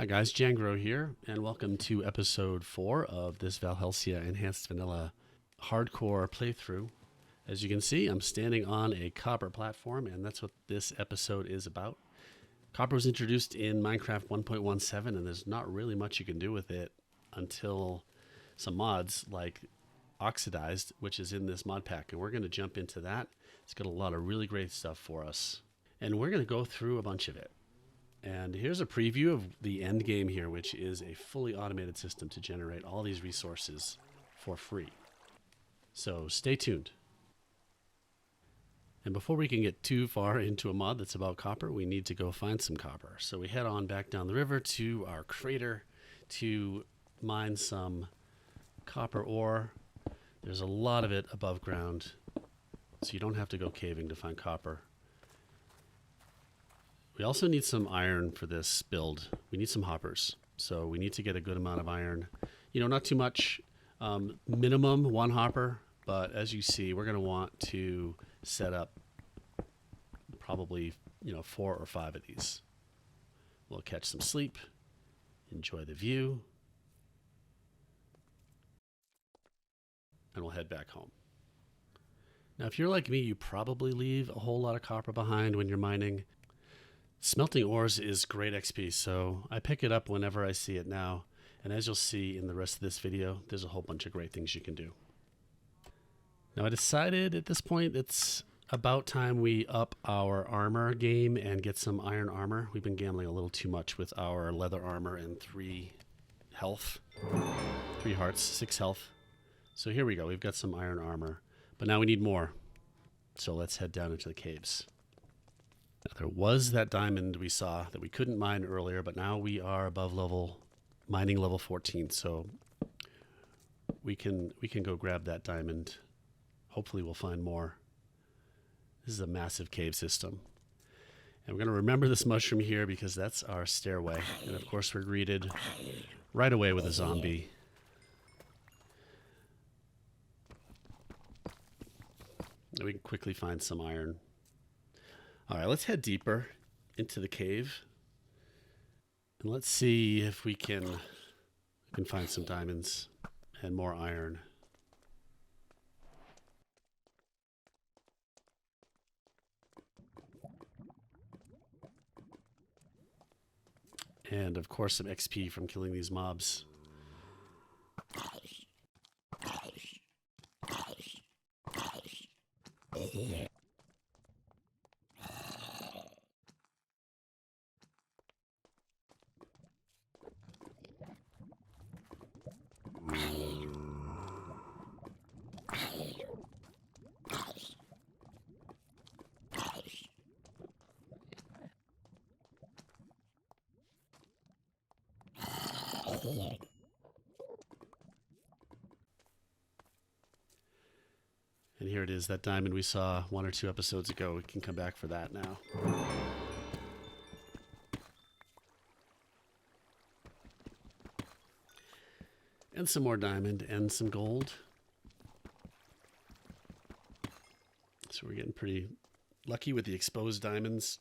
Hi guys, Jangro here, and welcome to episode 4 of this Valhelsia Enhanced Vanilla hardcore playthrough. As you can see, I'm standing on a copper platform, and that's what this episode is about. Copper was introduced in Minecraft 1.17, and there's not really much you can do with it until some mods like Oxidized, which is in this mod pack, and we're going to jump into that. It's got a lot of really great stuff for us, and we're going to go through a bunch of it. And here's a preview of the end game here, which is a fully automated system to generate all these resources for free. So stay tuned. And before we can get too far into a mod that's about copper, we need to go find some copper. So we head on back down the river to our crater to mine some copper ore. There's a lot of it above ground, so you don't have to go caving to find copper. We also need some iron for this build. We need some hoppers. So we need to get a good amount of iron. You know, not too much. Minimum 1 hopper. But as you see, we're going to want to set up probably, 4 or 5 of these. We'll catch some sleep. Enjoy the view. And we'll head back home. Now, if you're like me, you probably leave a whole lot of copper behind when you're mining. Smelting ores is great XP, so I pick it up whenever I see it now. And as you'll see in the rest of this video, there's a whole bunch of great things you can do. Now I decided at this point it's about time we up our armor game and get some iron armor. We've been gambling a little too much with our leather armor and 3 health. 3 hearts, 6 health. So here we go, we've got some iron armor. But now we need more. So let's head down into the caves. Now, there was that diamond we saw that we couldn't mine earlier, but now we are above mining level 14, so we can go grab that diamond. Hopefully we'll find more. This is a massive cave system. And we're going to remember this mushroom here because that's our stairway. And of course we're greeted right away with a zombie. And we can quickly find some iron. All right, let's head deeper into the cave. And let's see if we can find some diamonds and more iron. And of course some XP from killing these mobs. And here it is, that diamond we saw 1 or 2 episodes ago. We can come back for that now. And some more diamond and some gold. So we're getting pretty lucky with the exposed diamonds.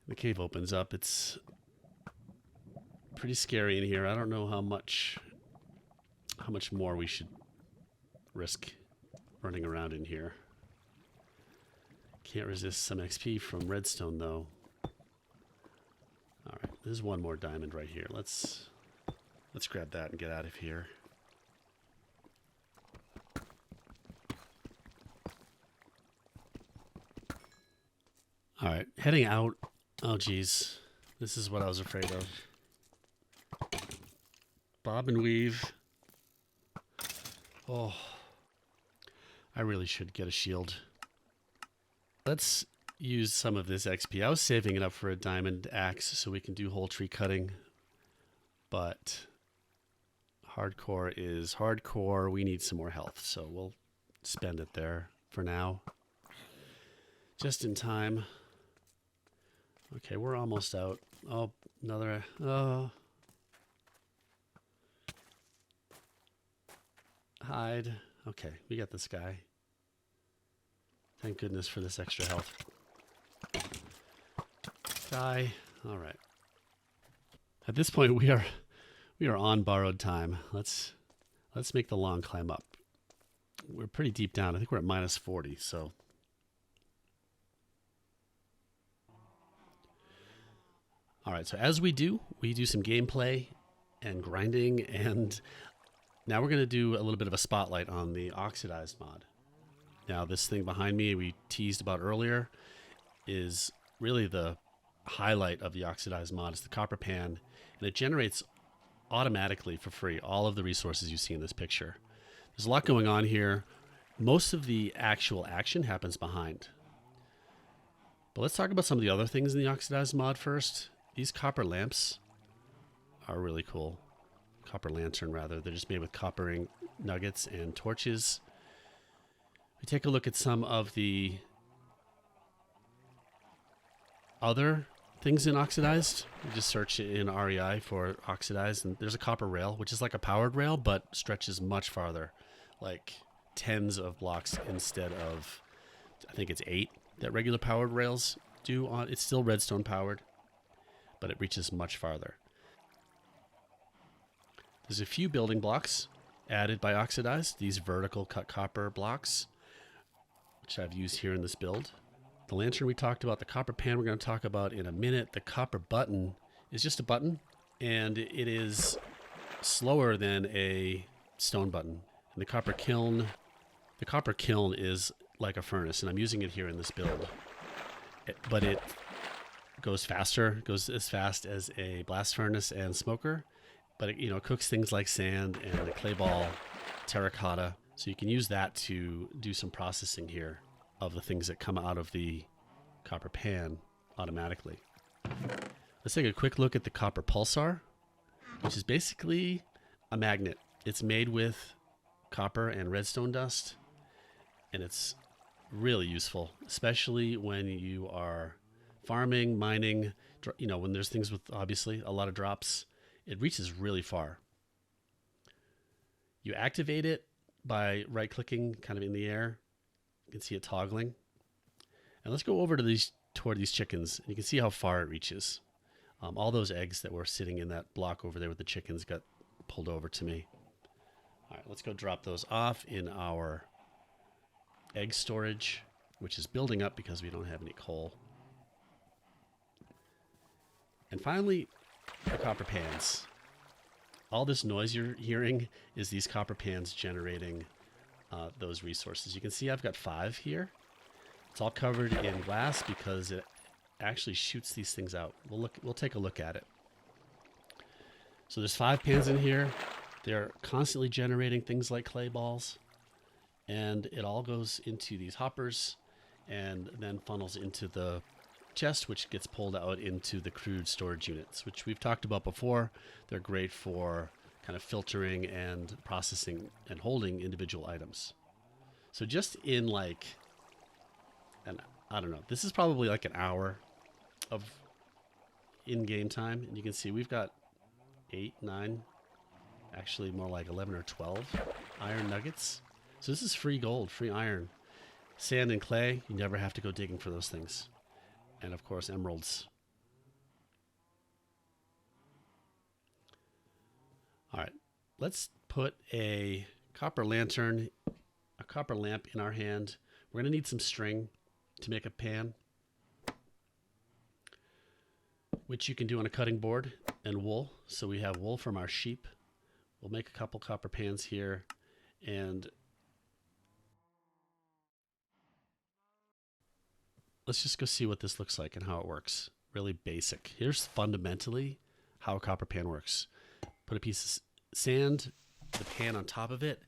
The cave opens up. It's pretty scary in here. I don't know how much more we should risk running around in here. Can't resist some XP from redstone though. All right, there's one more diamond right here. Let's grab that and get out of here. All right, heading out. Oh geez, this is what I was afraid of. Bob and weave. Oh, I really should get a shield. Let's use some of this XP. I was saving it up for a diamond axe so we can do whole tree cutting. But hardcore is hardcore. We need some more health, so we'll spend it there for now. Just in time. Okay, we're almost out. Oh, another... Oh. Hide. Okay, we got this guy. Thank goodness for this extra health. Die. All right. At this point, we are on borrowed time. Let's make the long climb up. We're pretty deep down. I think we're at minus 40. So. All right. So as we do some gameplay and grinding, and now we're going to do a little bit of a spotlight on the Oxidized mod. Now, this thing behind me we teased about earlier is really the highlight of the Oxidized mod. It's the copper pan, and it generates automatically for free all of the resources you see in this picture. There's a lot going on here. Most of the actual action happens behind. But let's talk about some of the other things in the Oxidized mod first. These copper lamps are really cool. Copper lantern, rather. They're just made with copper nuggets and torches. We take a look at some of the other things in Oxidized. We just search in REI for Oxidized, and there's a copper rail, which is like a powered rail, but stretches much farther, like tens of blocks instead of, I think it's 8 that regular powered rails do. It's still redstone powered, but it reaches much farther. There's a few building blocks added by Oxidized, these vertical cut copper blocks, which I've used here in this build. The lantern we talked about, the copper pan we're going to talk about in a minute. The copper button is just a button, and it is slower than a stone button. And the copper kiln is like a furnace, and I'm using it here in this build. But it goes faster, goes as fast as a blast furnace and smoker, but it cooks things like sand and the clay ball, terracotta. So you can use that to do some processing here of the things that come out of the copper pan automatically. Let's take a quick look at the copper pulsar, which is basically a magnet. It's made with copper and redstone dust, and it's really useful, especially when you are farming, mining, when there's things with obviously a lot of drops. It reaches really far. You activate it by right-clicking kind of in the air. You can see it toggling. And let's go over to toward these chickens. And you can see how far it reaches. All those eggs that were sitting in that block over there with the chickens got pulled over to me. All right, let's go drop those off in our egg storage, which is building up because we don't have any coal. And finally, the copper pans. All this noise you're hearing is these copper pans generating those resources. You can see I've got 5 here. It's all covered in glass because it actually shoots these things out. We'll take a look at it. So there's 5 pans in here. They're constantly generating things like clay balls, and it all goes into these hoppers and then funnels into the chest, which gets pulled out into the crude storage units, which we've talked about before. They're great for kind of filtering and processing and holding individual items. So just in I don't know, this is probably like an hour of in-game time, and you can see we've got 8, 9, actually more like 11 or 12 iron nuggets. So this is free gold, free iron. Sand and clay, you never have to go digging for those things. And of course, emeralds. All right, let's put a copper lamp in our hand. We're going to need some string to make a pan, which you can do on a cutting board, and wool. So we have wool from our sheep. We'll make a couple copper pans here, and let's just go see what this looks like and how it works. Really basic. Here's fundamentally how a copper pan works. Put a piece of sand, the pan on top of it,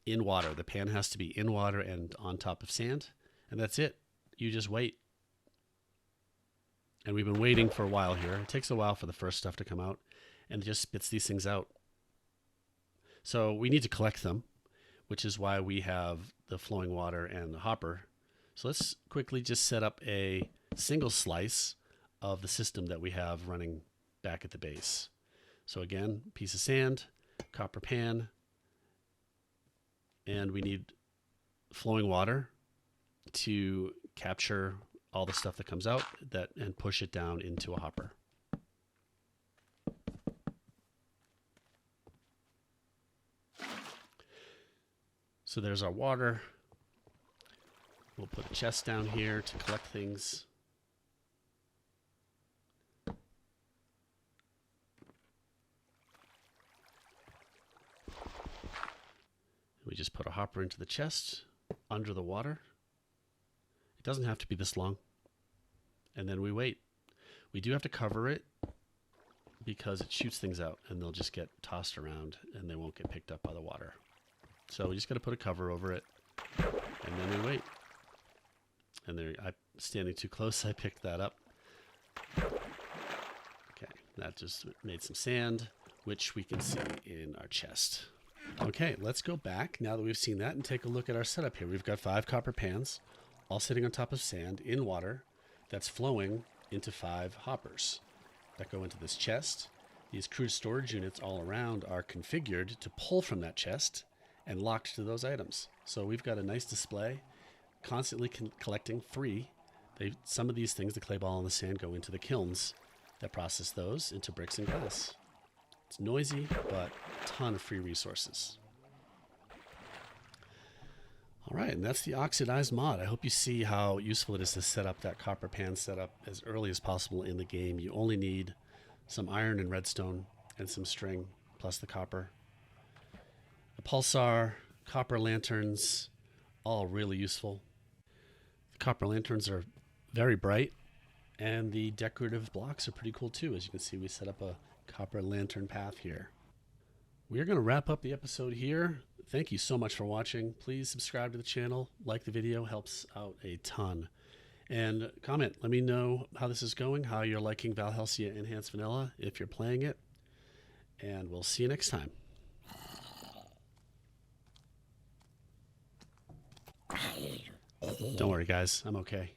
in water. The pan has to be in water and on top of sand, and that's it. You just wait. And we've been waiting for a while here. It takes a while for the first stuff to come out, and it just spits these things out. So we need to collect them, which is why we have the flowing water and the hopper. So let's quickly just set up a single slice of the system that we have running back at the base. So again, piece of sand, copper pan, and we need flowing water to capture all the stuff that comes out and push it down into a hopper. So there's our water. We'll put a chest down here to collect things. We just put a hopper into the chest under the water. It doesn't have to be this long. And then we wait. We do have to cover it because it shoots things out and they'll just get tossed around and they won't get picked up by the water. So we just got to put a cover over it and then we wait. And there, I'm standing too close. I picked that up. Okay, that just made some sand, which we can see in our chest. Okay, let's go back now that we've seen that and take a look at our setup here. We've got 5 copper pans, all sitting on top of sand in water that's flowing into 5 hoppers that go into this chest. These crude storage units all around are configured to pull from that chest and locked to those items. So we've got a nice display, constantly collecting free. Some of these things, the clay ball and the sand, go into the kilns that process those into bricks and glass. It's noisy, but a ton of free resources. All right, and that's the Oxidized Mod. I hope you see how useful it is to set up that copper pan setup as early as possible in the game. You only need some iron and redstone and some string, plus the copper. The pulsar, copper lanterns, all really useful. The copper lanterns are very bright, and the decorative blocks are pretty cool too. As you can see, we set up a copper lantern path here. We're going to wrap up the episode here. Thank you so much for watching. Please subscribe to the channel, like the video, helps out a ton. And comment, let me know how this is going, how you're liking Valhelsia Enhanced Vanilla, if you're playing it. And we'll see you next time. Don't worry, guys. I'm okay.